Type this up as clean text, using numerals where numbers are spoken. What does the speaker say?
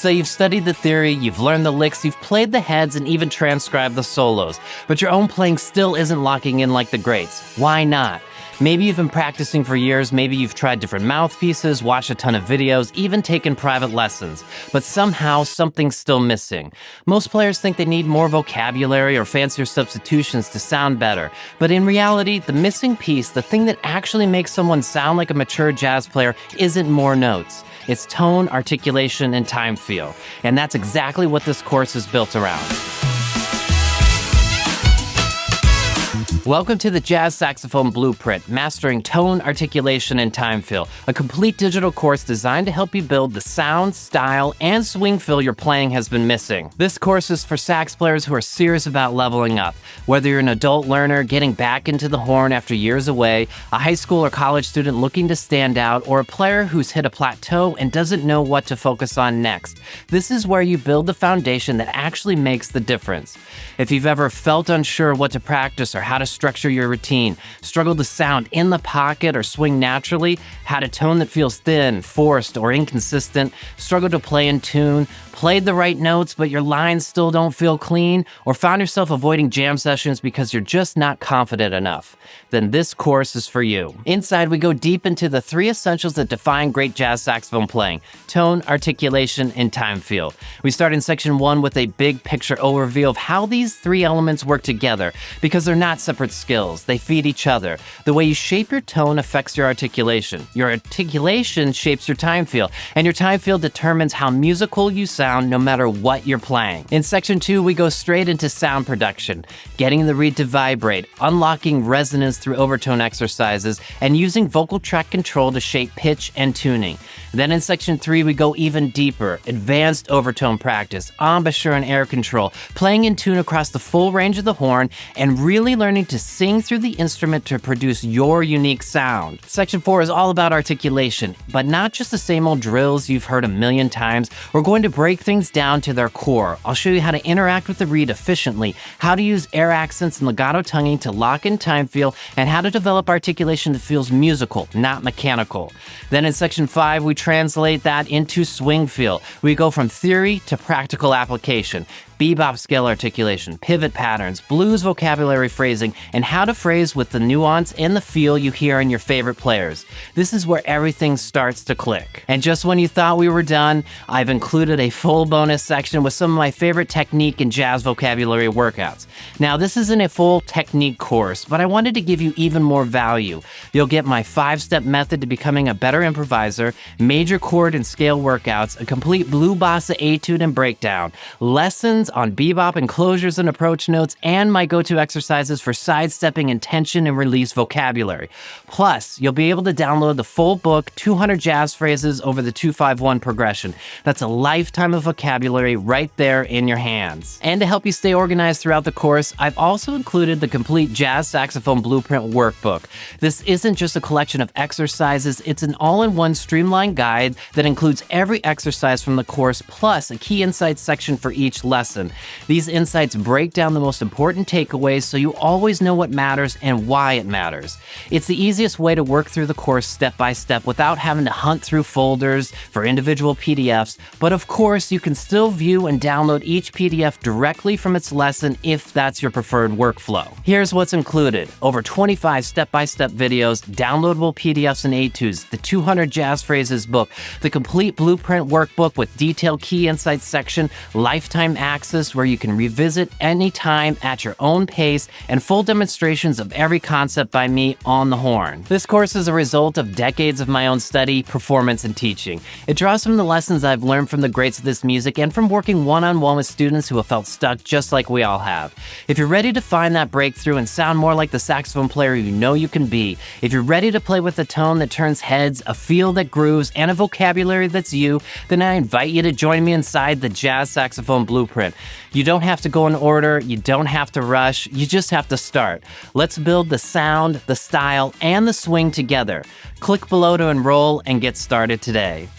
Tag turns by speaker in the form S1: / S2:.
S1: So you've studied the theory, you've learned the licks, you've played the heads, and even transcribed the solos. But your own playing still isn't locking in like the greats. Why not? Maybe you've been practicing for years, maybe you've tried different mouthpieces, watched a ton of videos, even taken private lessons, but somehow something's still missing. Most players think they need more vocabulary or fancier substitutions to sound better, but in reality, the missing piece, the thing that actually makes someone sound like a mature jazz player, isn't more notes. It's tone, articulation, and time feel, and that's exactly what this course is built around. Welcome to the Jazz Saxophone Blueprint, Mastering Tone, Articulation, and Time Feel, a complete digital course designed to help you build the sound, style, and swing feel your playing has been missing. This course is for sax players who are serious about leveling up. Whether you're an adult learner getting back into the horn after years away, a high school or college student looking to stand out, or a player who's hit a plateau and doesn't know what to focus on next, this is where you build the foundation that actually makes the difference. If you've ever felt unsure what to practice or how to structure your routine, struggled to sound in the pocket or swing naturally, had a tone that feels thin, forced, or inconsistent, struggled to play in tune, played the right notes but your lines still don't feel clean, or found yourself avoiding jam sessions because you're just not confident enough, then this course is for you. Inside, we go deep into the three essentials that define great jazz saxophone playing: tone, articulation, and time feel. We start in section 1 with a big picture overview of how these three elements work together, because they're not separate skills, they feed each other. The way you shape your tone affects your articulation. Your articulation shapes your time feel, and your time feel determines how musical you sound no matter what you're playing. In section 2, we go straight into sound production, getting the reed to vibrate, unlocking resonance through overtone exercises, and using vocal tract control to shape pitch and tuning. Then in section 3, we go even deeper, advanced overtone practice, embouchure and air control, playing in tune across the full range of the horn, and really learning to sing through the instrument to produce your unique sound. Section 4 is all about articulation, but not just the same old drills you've heard a million times. We're going to break things down to their core. I'll show you how to interact with the reed efficiently, how to use air accents and legato tonguing to lock in time feel, and how to develop articulation that feels musical, not mechanical. Then in section 5, we translate that into swing feel. We go from theory to practical application. Bebop scale articulation, pivot patterns, blues vocabulary phrasing, and how to phrase with the nuance and the feel you hear in your favorite players. This is where everything starts to click. And just when you thought we were done, I've included a full bonus section with some of my favorite technique and jazz vocabulary workouts. Now, this isn't a full technique course, but I wanted to give you even more value. You'll get my 5-step method to becoming a better improviser, major chord and scale workouts, a complete blue bossa etude and breakdown, lessons on bebop enclosures and approach notes, and my go-to exercises for sidestepping and tension and release vocabulary. Plus, you'll be able to download the full book, 200 Jazz Phrases over the 251 progression. That's a lifetime of vocabulary right there in your hands. And to help you stay organized throughout the course, I've also included the complete Jazz Saxophone Blueprint Workbook. This isn't just a collection of exercises, it's an all-in-one streamlined guide that includes every exercise from the course, plus a key insights section for each lesson. These insights break down the most important takeaways so you always know what matters and why it matters. It's the easiest way to work through the course step by step without having to hunt through folders for individual PDFs, but of course you can still view and download each PDF directly from its lesson if that's your preferred workflow. Here's what's included: over 25 step-by-step videos, downloadable PDFs and etudes, the 200 Jazz Phrases book, the complete Blueprint Workbook with detailed key insights section, lifetime access where you can revisit anytime at your own pace, and full demonstrations of every concept by me on the horn. This course is a result of decades of my own study, performance, and teaching. It draws from the lessons I've learned from the greats of this music and from working one-on-one with students who have felt stuck just like we all have. If you're ready to find that breakthrough and sound more like the saxophone player you know you can be, if you're ready to play with a tone that turns heads, a feel that grooves, and a vocabulary that's you, then I invite you to join me inside the Jazz Saxophone Blueprint. You don't have to go in order, you don't have to rush, you just have to start. Let's build the sound, the style, and the swing together. Click below to enroll and get started today.